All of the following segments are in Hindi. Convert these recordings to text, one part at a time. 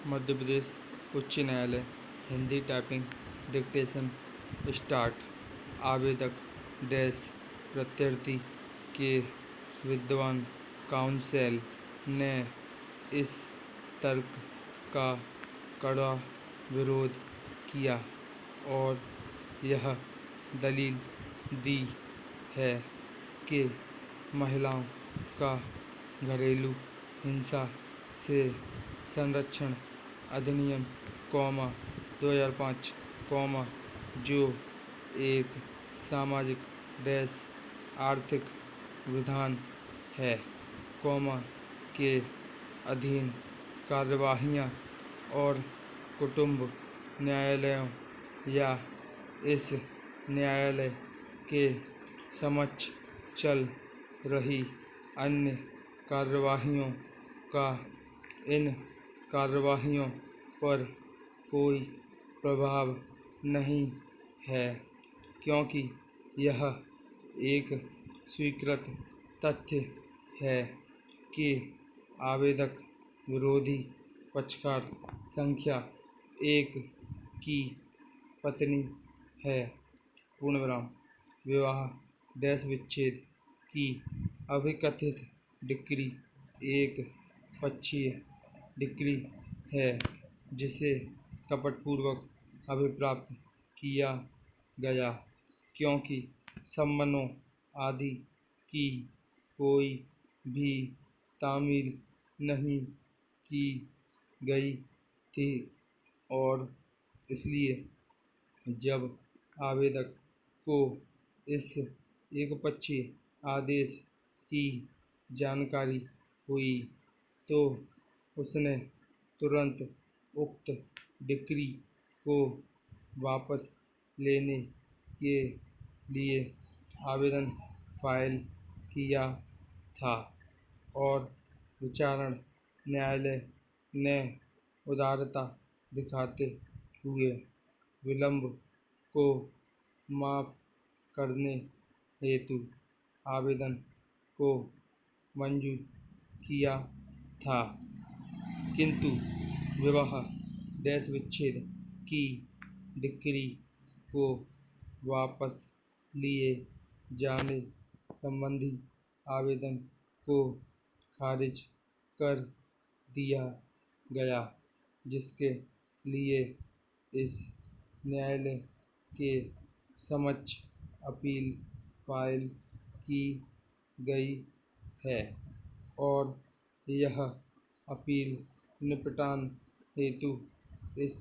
मध्य प्रदेश उच्च न्यायालय हिंदी टाइपिंग डिक्टेशन स्टार्ट। आवेदक प्रत्यर्थी के विद्वान काउंसिल ने इस तर्क का कड़ा विरोध किया और यह दलील दी है कि महिलाओं का घरेलू हिंसा से संरक्षण अधिनियम 2005 जो एक सामाजिक आर्थिक विधान है के अधीन कार्यवाहियाँ और कुटुंब न्यायालयों या इस न्यायालय के समक्ष चल रही अन्य कार्यवाहियों का इन कार्यवाहियों पर कोई प्रभाव नहीं है, क्योंकि यह एक स्वीकृत तथ्य है कि आवेदक विरोधी पक्षकार संख्या 1 की पत्नी है। विवाह विच्छेद की अभिकथित डिक्री एक पक्षीय डिक्री है जिसे कपटपूर्वक अभिप्राप्त किया गया, क्योंकि संबंधों आदि की कोई भी तामील नहीं की गई थी और इसलिए जब आवेदक को इस एकपक्षीय आदेश की जानकारी हुई तो उसने तुरंत उक्त डिक्री को वापस लेने के लिए आवेदन फाइल किया था और विचारण न्यायालय ने उदारता दिखाते हुए विलंब को माफ़ करने हेतु आवेदन को मंजूर किया था, किंतु विवाह विच्छेद की डिक्री को वापस लिए जाने संबंधी आवेदन को खारिज कर दिया गया, जिसके लिए इस न्यायालय के समक्ष अपील फाइल की गई है और यह अपील निपटान हेतु इस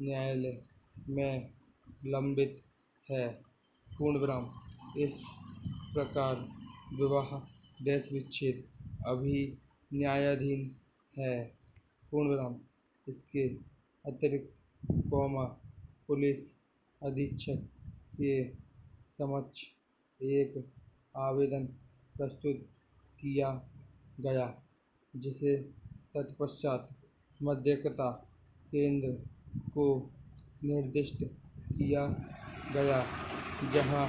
न्यायालय में लंबित है। इस प्रकार विवाह विच्छेद अभी न्यायाधीन है। इसके अतिरिक्त पुलिस अधीक्षक के समक्ष एक आवेदन प्रस्तुत किया गया, जिसे तत्पश्चात मध्यस्थता केंद्र को निर्दिष्ट किया गया, जहां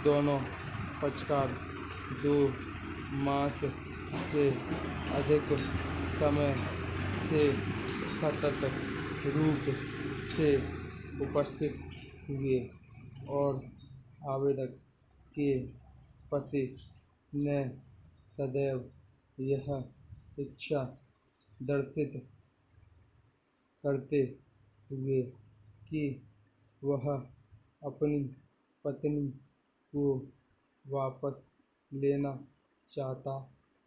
दोनों पक्षकार 2 मास से अधिक समय से सतत रूप से उपस्थित हुए और आवेदक के पति ने सदैव यह इच्छा दर्शित करते हुए कि वह अपनी पत्नी को वापस लेना चाहता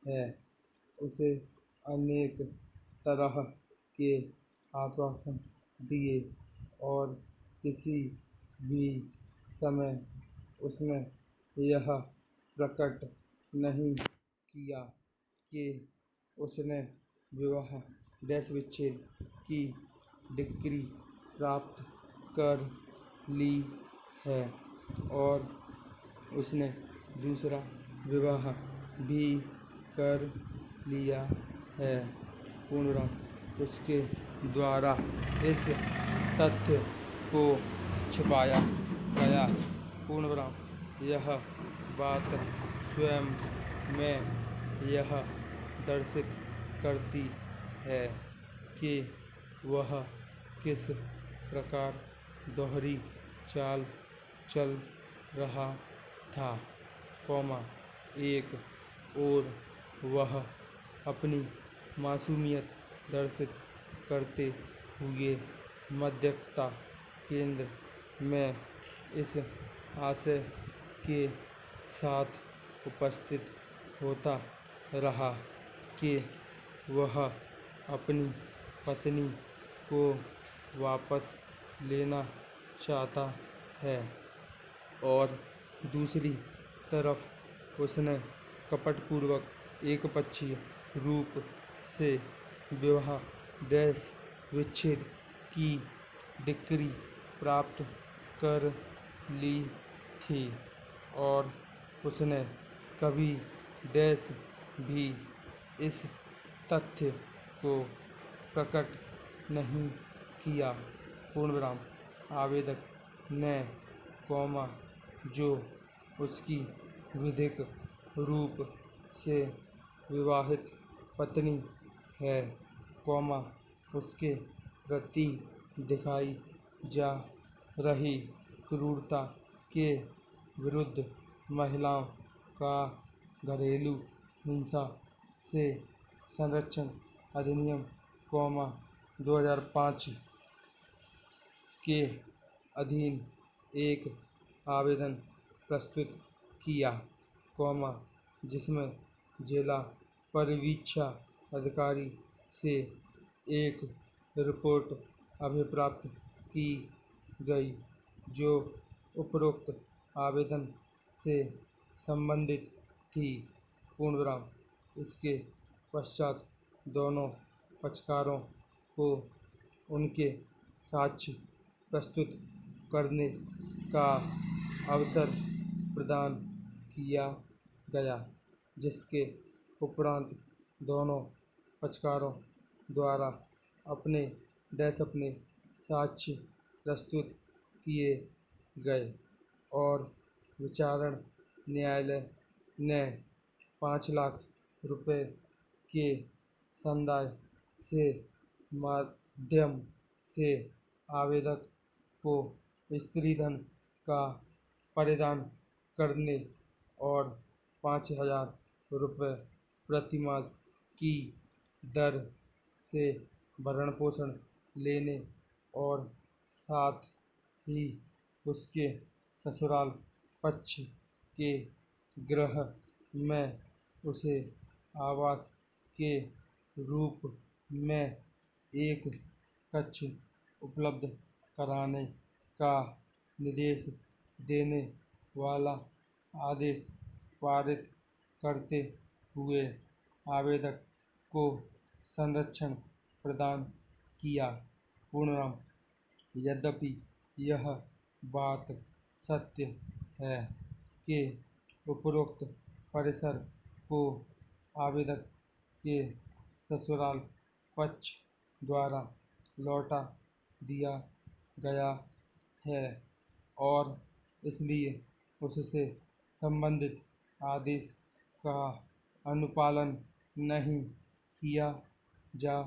है, उसे अनेक तरह के आश्वासन दिए और किसी भी समय उसने यह प्रकट नहीं किया कि उसने विवाह विच्छेद की डिक्री प्राप्त कर ली है और उसने दूसरा विवाह भी कर लिया है। उसके द्वारा इस तथ्य को छिपाया गया। यह बात स्वयं में यह दर्शित करती है कि वह किस प्रकार दोहरी चाल चल रहा था, एक और वह अपनी मासूमियत दर्शित करते हुए मध्यस्थता केंद्र में इस आशय के साथ उपस्थित होता रहा कि वह अपनी पत्नी को वापस लेना चाहता है, और दूसरी तरफ उसने कपटपूर्वक एकपक्षीय रूप से विवाह विच्छेद की डिक्री प्राप्त कर ली थी, और उसने कभी भी इस तथ्य को प्रकट नहीं किया। पूर्णविराम। आवेदक ने, जो उसकी विधिक रूप से विवाहित पत्नी है, उसके प्रति दिखाई जा रही क्रूरता के विरुद्ध महिलाओं का घरेलू हिंसा से संरक्षण अधिनियम, 2005 के अधीन एक आवेदन प्रस्तुत किया, जिसमें जिला परिवीक्षा अधिकारी से एक रिपोर्ट अभिप्राप्त की गई, जो उपरोक्त आवेदन से संबंधित थी। पूर्णविराम। इसके पश्चात दोनों पक्षकारों को उनके साक्ष्य प्रस्तुत करने का अवसर प्रदान किया गया, जिसके उपरांत दोनों पक्षकारों द्वारा अपने साक्ष्य प्रस्तुत किए गए, और विचारण न्यायालय ने 5 लाख रुपए के संदाय से माध्यम से आवेदक को स्त्रीधन का परिदान करने और 5,000 रुपए प्रतिमास की दर से भरण पोषण लेने, और साथ ही उसके ससुराल पक्ष के गृह में उसे आवास के रूप में एक कक्ष उपलब्ध कराने का निर्देश देने वाला आदेश पारित करते हुए आवेदक को संरक्षण प्रदान किया। पूर्णविराम। यद्यपि यह बात सत्य है कि उपरोक्त परिसर को आवेदक के ससुराल पक्ष द्वारा लौटा दिया गया है, और इसलिए उससे संबंधित आदेश का अनुपालन नहीं किया जा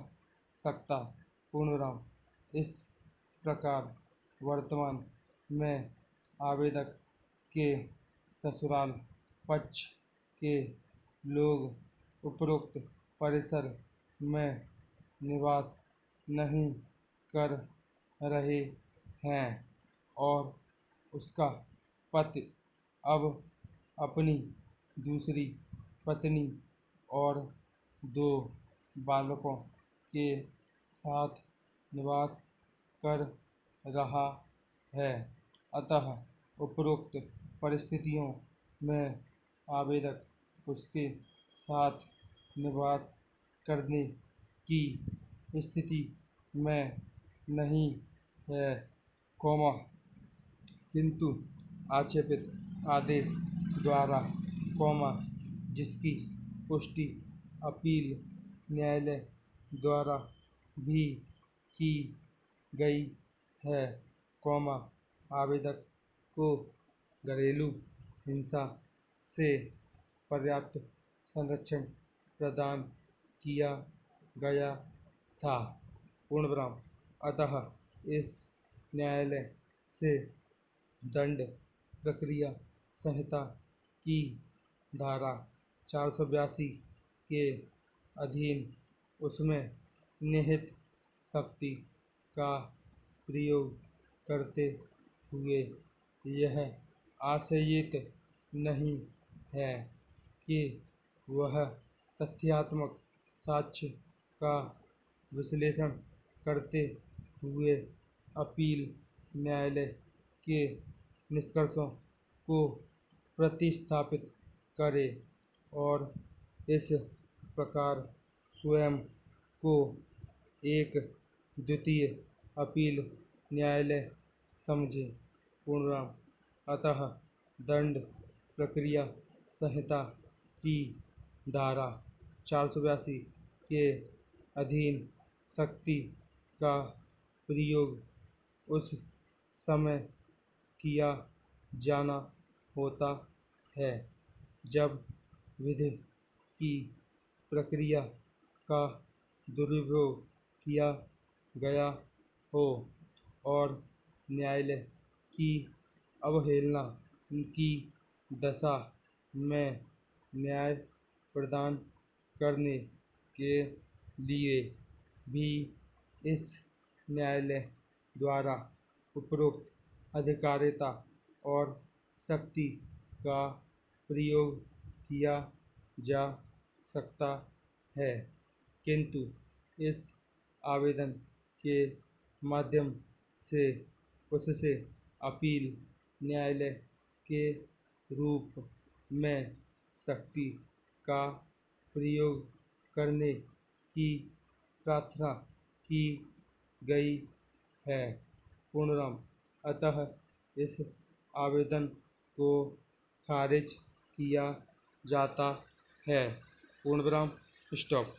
सकता। पूर्णविराम। इस प्रकार वर्तमान में आवेदक के ससुराल पक्ष के लोग उपरोक्त परिसर में निवास नहीं कर रहे हैं, और उसका पति अब अपनी दूसरी पत्नी और 2 बालकों के साथ निवास कर रहा है। अतः उपरोक्त परिस्थितियों में आवेदक उसके साथ निवास करने की स्थिति में नहीं है, किंतु आक्षेपित आदेश द्वारा, जिसकी पुष्टि अपील न्यायालय द्वारा भी की गई है, आवेदक को घरेलू हिंसा से पर्याप्त संरक्षण प्रदान किया गया था। पूर्णविराम। अतः इस न्यायालय से दंड प्रक्रिया संहिता की धारा 482 के अधीन उसमें निहित शक्ति का प्रयोग करते हुए यह आशयित नहीं है कि वह तथ्यात्मक साक्ष्य का विश्लेषण करते हुए अपील न्यायालय के निष्कर्षों को प्रतिस्थापित करे और इस प्रकार स्वयं को एक द्वितीय अपील न्यायालय समझे। पूर्णविराम। अतः दंड प्रक्रिया संहिता की धारा 482 के अधीन शक्ति का प्रयोग उस समय किया जाना होता है जब विधि की प्रक्रिया का दुरुपयोग किया गया हो और न्यायालय की अवहेलना की दशा में न्याय प्रदान करने के लिए भी इस न्यायालय द्वारा उपरोक्त अधिकारिता और शक्ति का प्रयोग किया जा सकता है, किंतु इस आवेदन के माध्यम से उससे अपील न्यायालय के रूप में शक्ति का प्रयोग करने की प्रार्थना की गई है। पूर्णविराम। अतः इस आवेदन को खारिज किया जाता है। पूर्णविराम। स्टॉप।